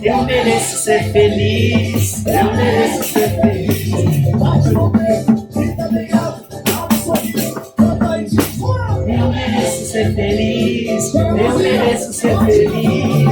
Eu mereço ser feliz, eu mereço ser feliz. Eu mereço ser feliz, eu mereço ser feliz.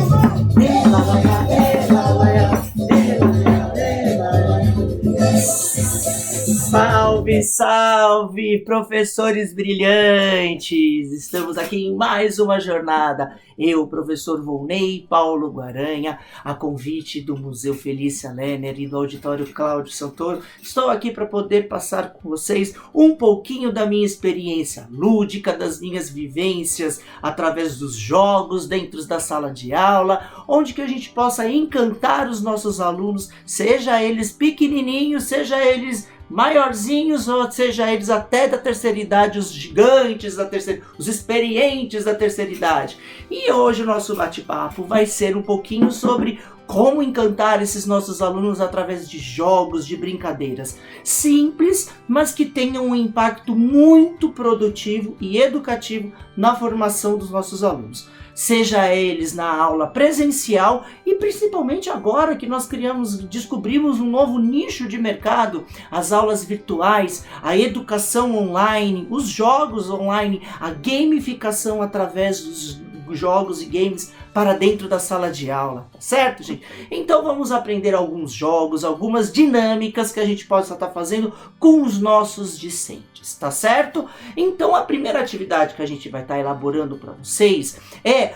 Salve, salve, professores brilhantes! Estamos aqui em mais uma jornada. Eu, professor Volney Paulo Guaranha, a convite do Museu Felícia Lerner e do Auditório Cláudio Santoro, estou aqui para poder passar com vocês um pouquinho da minha experiência lúdica, das minhas vivências através dos jogos dentro da sala de aula, onde que a gente possa encantar os nossos alunos, seja eles pequenininhos, seja eles maiorzinhos, ou seja eles até da terceira idade, os gigantes da terceira, os experientes da terceira idade. E hoje o nosso bate-papo vai ser um pouquinho sobre como encantar esses nossos alunos através de jogos, de brincadeiras simples, mas que tenham um impacto muito produtivo e educativo na formação dos nossos alunos. Seja eles na aula presencial e principalmente agora que nós descobrimos um novo nicho de mercado, as aulas virtuais, a educação online, os jogos online, a gamificação através dos jogos e games para dentro da sala de aula, certo, gente? Então vamos aprender alguns jogos, algumas dinâmicas que a gente possa estar fazendo com os nossos discentes, tá certo? Então a primeira atividade que a gente vai estar elaborando para vocês é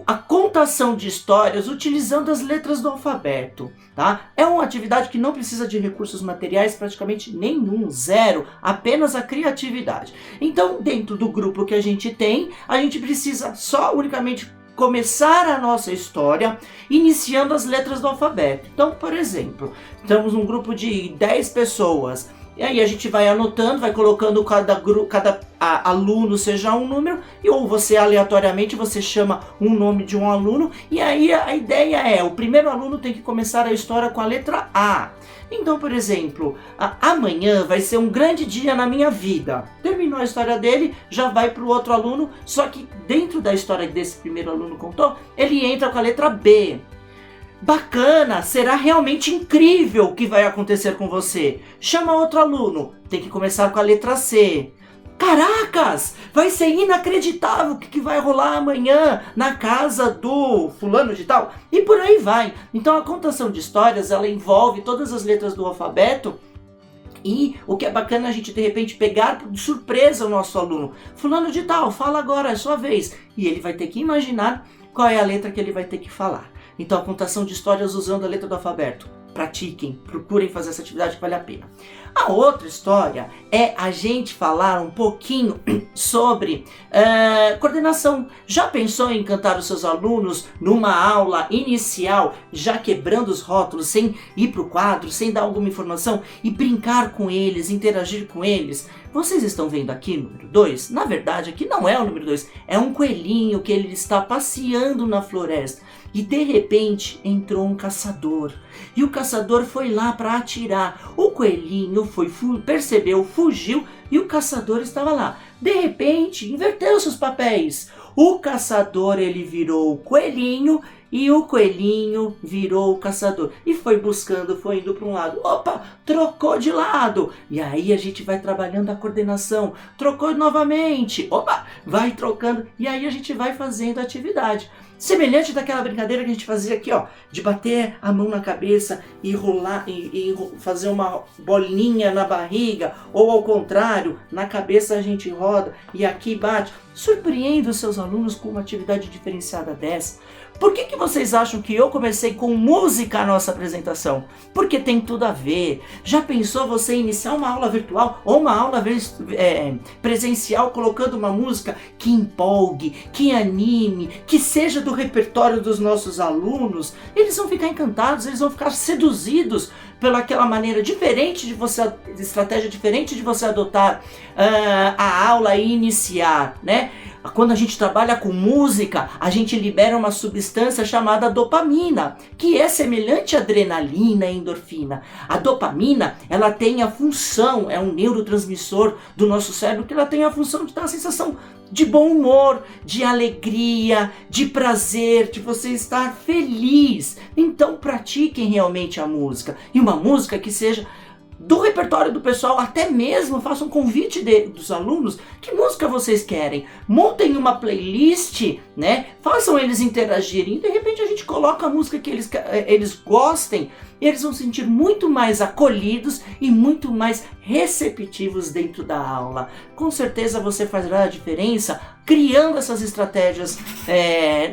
a contação de histórias utilizando as letras do alfabeto, tá? É uma atividade que não precisa de recursos materiais praticamente nenhum, zero, apenas a criatividade. Então dentro do grupo que a gente tem, a gente precisa só unicamente começar a nossa história iniciando as letras do alfabeto. Então, por exemplo, estamos num grupo de 10 pessoas, e aí a gente vai anotando, vai colocando cada aluno seja um número, e ou você aleatoriamente você chama um nome de um aluno, e aí a ideia é, o primeiro aluno tem que começar a história com a letra A. Então, por exemplo, amanhã vai ser um grande dia na minha vida. Terminou a história dele, já vai para o outro aluno, só que dentro da história desse primeiro aluno contou, ele entra com a letra B. Bacana, será realmente incrível o que vai acontecer com você. Chama outro aluno, tem que começar com a letra C. Caracas, vai ser inacreditável o que vai rolar amanhã na casa do fulano de tal. E por aí vai. Então a contação de histórias, ela envolve todas as letras do alfabeto. E o que é bacana é a gente de repente pegar de surpresa o nosso aluno. Fulano de tal, fala agora, é sua vez. E ele vai ter que imaginar qual é a letra que ele vai ter que falar. Então a contação de histórias usando a letra do alfabeto. Pratiquem, procurem fazer essa atividade que vale a pena. A outra história é a gente falar um pouquinho sobre coordenação. Já pensou em encantar os seus alunos numa aula inicial, já quebrando os rótulos, sem ir para o quadro, sem dar alguma informação e brincar com eles, interagir com eles? Vocês estão vendo aqui o número 2? Na verdade, aqui não é o número 2, é um coelhinho que ele está passeando na floresta. E de repente entrou um caçador. E o caçador foi lá para atirar. O coelhinho percebeu, fugiu e o caçador estava lá. De repente, inverteu seus papéis. O caçador ele virou o coelhinho e o coelhinho virou o caçador. E foi buscando, foi indo para um lado. Opa, trocou de lado. E aí a gente vai trabalhando a coordenação. Trocou novamente. Opa, vai trocando. E aí a gente vai fazendo a atividade. Semelhante daquela brincadeira que a gente fazia aqui, ó, de bater a mão na cabeça e rolar e fazer uma bolinha na barriga, ou ao contrário, na cabeça a gente roda e aqui bate. Surpreenda os seus alunos com uma atividade diferenciada dessa. Por que vocês acham que eu comecei com música a nossa apresentação? Porque tem tudo a ver. Já pensou você iniciar uma aula virtual ou uma aula presencial colocando uma música que empolgue, que anime, que seja do repertório dos nossos alunos? Eles vão ficar encantados, eles vão ficar seduzidos pelaquela maneira diferente de você, estratégia diferente de você adotar a aula e iniciar, né? Quando a gente trabalha com música, a gente libera uma substância chamada dopamina, que é semelhante à adrenalina e endorfina. A dopamina, ela tem a função, é um neurotransmissor do nosso cérebro, que ela tem a função de dar uma sensação de bom humor, de alegria, de prazer, de você estar feliz. Então pratiquem realmente a música. E uma música que seja do repertório do pessoal, até mesmo façam um convite dos alunos. Que música vocês querem? Montem uma playlist, né? Façam eles interagirem. E de repente a gente coloca a música que eles gostem. E eles vão se sentir muito mais acolhidos e muito mais receptivos dentro da aula. Com certeza você fará a diferença criando essas estratégias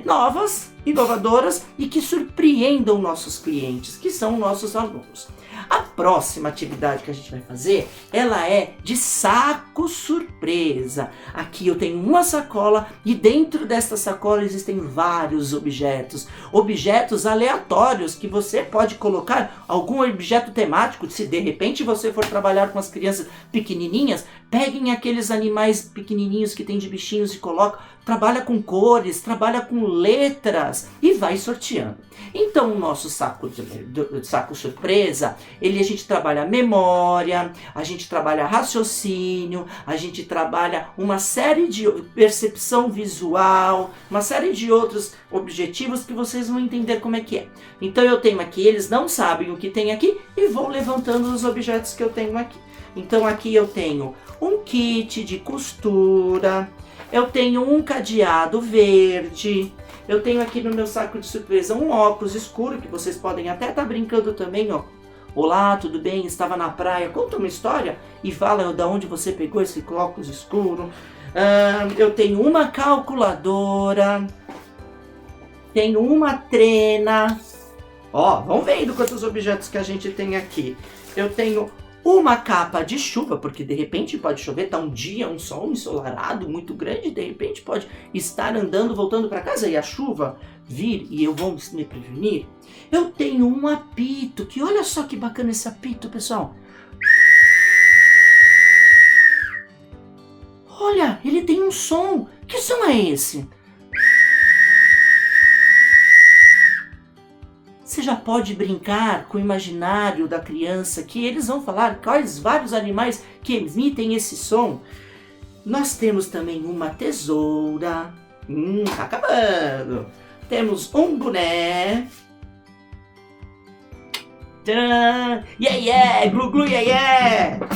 novas, inovadoras e que surpreendam nossos clientes, que são nossos alunos. A próxima atividade que a gente vai fazer, ela é de saco surpresa. Aqui eu tenho uma sacola e dentro desta sacola existem vários objetos. Objetos aleatórios que você pode colocar algum objeto temático. Se de repente você for trabalhar com as crianças pequenininhas, peguem aqueles animais pequenininhos que tem de bichinhos e coloca. Trabalha com cores, trabalha com letras e vai sorteando. Então o nosso saco surpresa, a gente trabalha memória, a gente trabalha raciocínio, a gente trabalha uma série de percepção visual, uma série de outros objetivos que vocês vão entender como é que é. Então eu tenho aqui, eles não sabem o que tem aqui e vou levantando os objetos que eu tenho aqui. Então aqui eu tenho um kit de costura, eu tenho um cadeado verde, eu tenho aqui no meu saco de surpresa um óculos escuro, que vocês podem até estar brincando também, ó. Olá, tudo bem? Estava na praia. Conta uma história e fala de onde você pegou esse óculos escuro. Eu tenho uma calculadora, tenho uma trena. Ó, vão vendo quantos objetos que a gente tem aqui. Eu tenho uma capa de chuva, porque de repente pode chover, tá um dia, um sol ensolarado muito grande, de repente pode estar andando, voltando para casa e a chuva vir e eu vou me prevenir. Eu tenho um apito, que olha só que bacana esse apito, pessoal. Olha, ele tem um som. Que som é esse? Você já pode brincar com o imaginário da criança, que eles vão falar quais vários animais que emitem esse som. Nós temos também uma tesoura. Tá acabando. Temos um boné. Tcharam! Yeah, yeah! Glu, glu, yeah, yeah!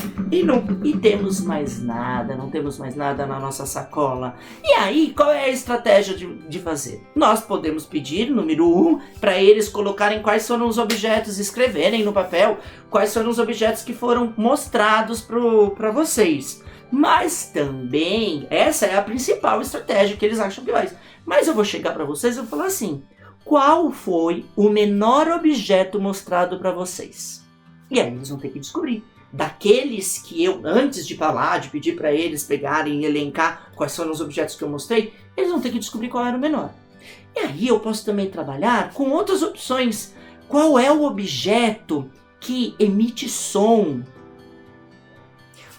E temos mais nada, não temos mais nada na nossa sacola. E aí, qual é a estratégia de fazer? Nós podemos pedir, número 1, para eles colocarem quais foram os objetos, escreverem no papel quais foram os objetos que foram mostrados para vocês. Mas também, essa é a principal estratégia que eles acham que vai. Mas eu vou chegar para vocês e vou falar assim: qual foi o menor objeto mostrado para vocês? E aí eles vão ter que descobrir. Daqueles que eu, antes de falar, de pedir para eles pegarem e elencar quais foram os objetos que eu mostrei, eles vão ter que descobrir qual era o menor. E aí eu posso também trabalhar com outras opções. Qual é o objeto que emite som?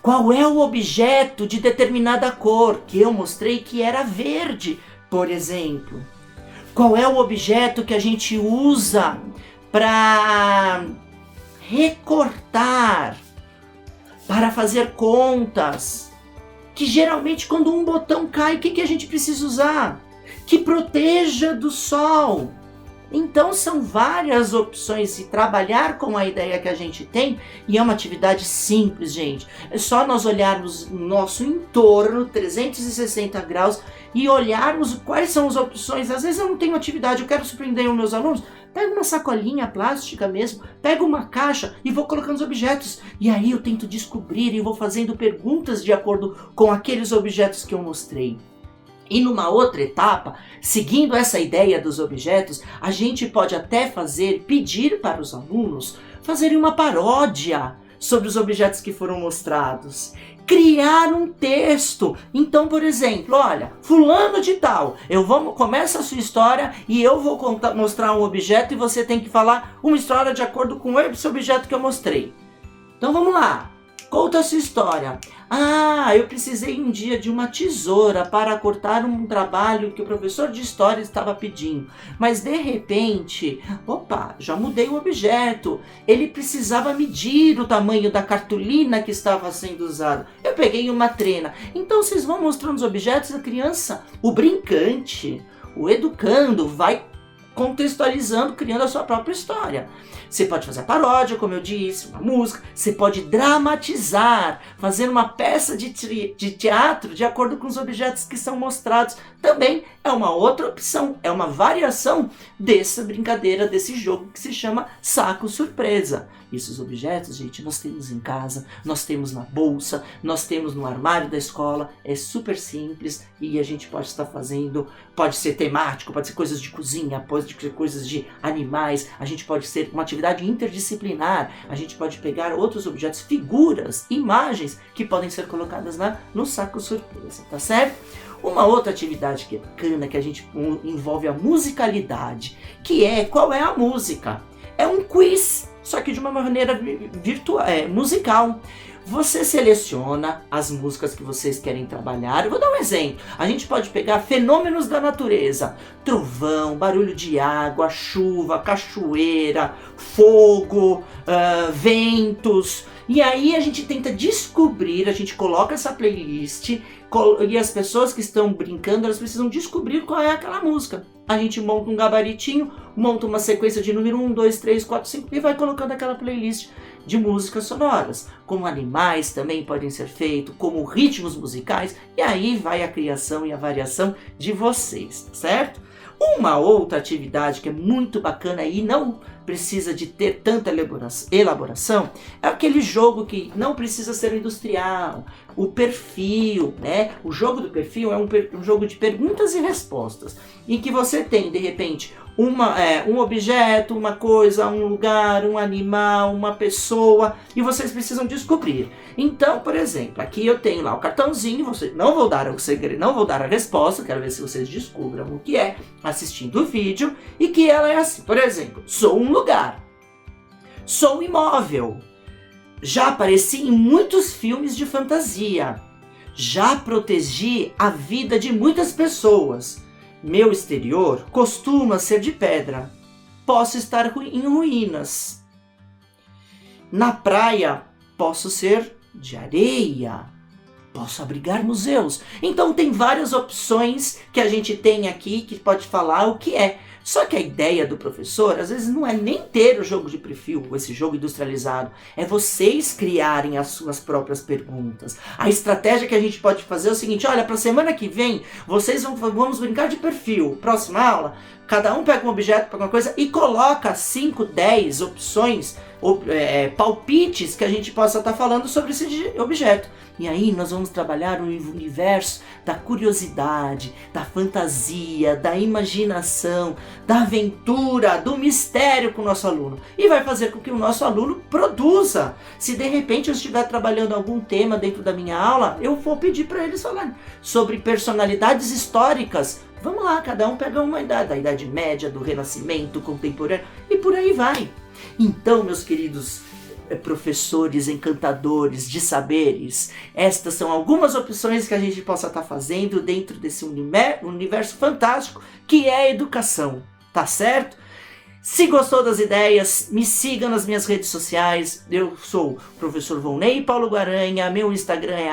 Qual é o objeto de determinada cor? Que eu mostrei que era verde, por exemplo. Qual é o objeto que a gente usa para recortar, para fazer contas? Que geralmente quando um botão cai, o que a gente precisa usar? Que proteja do sol. Então são várias opções de trabalhar com a ideia que a gente tem, e é uma atividade simples, gente. É só nós olharmos nosso entorno 360 graus e olharmos quais são as opções. Às vezes eu não tenho atividade, eu quero surpreender os meus alunos. Pego uma sacolinha plástica mesmo, pego uma caixa e vou colocando os objetos. E aí eu tento descobrir e vou fazendo perguntas de acordo com aqueles objetos que eu mostrei. E numa outra etapa, seguindo essa ideia dos objetos, a gente pode até pedir para os alunos fazerem uma paródia sobre os objetos que foram mostrados. Criar um texto. Então, por exemplo, olha, fulano de tal, começa a sua história e eu vou mostrar um objeto e você tem que falar uma história de acordo com esse objeto que eu mostrei. Então vamos lá. Conta a sua história. Ah, eu precisei um dia de uma tesoura para cortar um trabalho que o professor de história estava pedindo. Mas de repente, opa, já mudei o objeto. Ele precisava medir o tamanho da cartolina que estava sendo usada. Eu peguei uma trena. Então vocês vão mostrando os objetos da criança. O brincante, o educando, vai contextualizando, criando a sua própria história. Você pode fazer a paródia, como eu disse, uma música. Você pode dramatizar, fazer uma peça de teatro de acordo com os objetos que são mostrados. Também é uma outra opção, é uma variação dessa brincadeira, desse jogo que se chama Saco Surpresa. Esses objetos, gente, nós temos em casa, nós temos na bolsa, nós temos no armário da escola. É super simples e a gente pode estar fazendo, pode ser temático, pode ser coisas de cozinha, pode ser coisas de animais, a gente pode ser uma atividade interdisciplinar, a gente pode pegar outros objetos, figuras, imagens que podem ser colocadas no Saco Surpresa, tá certo? Uma outra atividade que é bacana, que a gente envolve a musicalidade, que é, qual é a música? É um quiz, só que de uma maneira virtual, musical. Você seleciona as músicas que vocês querem trabalhar. Eu vou dar um exemplo. A gente pode pegar fenômenos da natureza. Trovão, barulho de água, chuva, cachoeira, fogo, ventos. E aí a gente tenta descobrir, a gente coloca essa playlist e as pessoas que estão brincando, elas precisam descobrir qual é aquela música. A gente monta um gabaritinho, monta uma sequência de número 1, 2, 3, 4, 5 e vai colocando aquela playlist de músicas sonoras. Como animais também podem ser feitos, como ritmos musicais, e aí vai a criação e a variação de vocês, certo? Uma outra atividade que é muito bacana e não precisa de ter tanta elaboração é aquele jogo que não precisa ser industrial, o perfil, né? O jogo do perfil é um jogo de perguntas e respostas, em que você tem, de repente, um objeto, uma coisa, um lugar, um animal, uma pessoa, e vocês precisam descobrir. Então, por exemplo, aqui eu tenho lá o cartãozinho, não vou dar o segredo, não vou dar a resposta, quero ver se vocês descubram o que é, assistindo o vídeo, e que ela é assim, por exemplo, sou um lugar, sou um imóvel, já apareci em muitos filmes de fantasia, já protegi a vida de muitas pessoas, meu exterior costuma ser de pedra, posso estar em ruínas, na praia posso ser de areia, posso abrigar museus. Então tem várias opções que a gente tem aqui que pode falar o que é. Só que a ideia do professor, às vezes, não é nem ter o jogo de perfil, esse jogo industrializado. É vocês criarem as suas próprias perguntas. A estratégia que a gente pode fazer é o seguinte, olha, para a semana que vem, vamos brincar de perfil. Próxima aula, cada um pega um objeto, pega uma coisa e coloca 5, 10 opções, palpites que a gente possa estar falando sobre esse objeto. E aí nós vamos trabalhar o universo da curiosidade, da fantasia, da imaginação, da aventura, do mistério com o nosso aluno. E vai fazer com que o nosso aluno produza. Se de repente eu estiver trabalhando algum tema dentro da minha aula, eu vou pedir para eles falarem sobre personalidades históricas. Vamos lá, cada um pega uma idade, da Idade Média, do Renascimento, contemporâneo, e por aí vai. Então, meus queridos professores encantadores de saberes, estas são algumas opções que a gente possa estar fazendo dentro desse universo fantástico que é a educação, tá certo? Se gostou das ideias, me siga nas minhas redes sociais. Eu sou o professor Volney Paulo Guaranha, meu Instagram é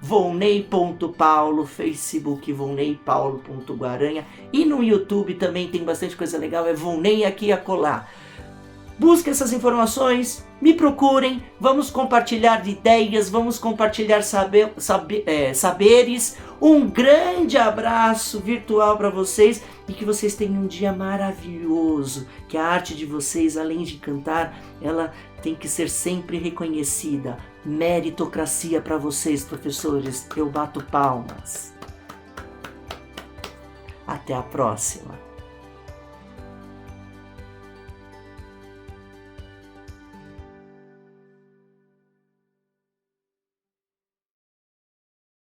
@volney.paulo, Facebook volneypaulo.guaranha, e no YouTube também tem bastante coisa legal, é Volney aqui e acolá. Busquem essas informações, me procurem, vamos compartilhar ideias, vamos compartilhar saberes. Um grande abraço virtual para vocês e que vocês tenham um dia maravilhoso. Que a arte de vocês, além de cantar, ela tem que ser sempre reconhecida. Meritocracia para vocês, professores. Eu bato palmas. Até a próxima.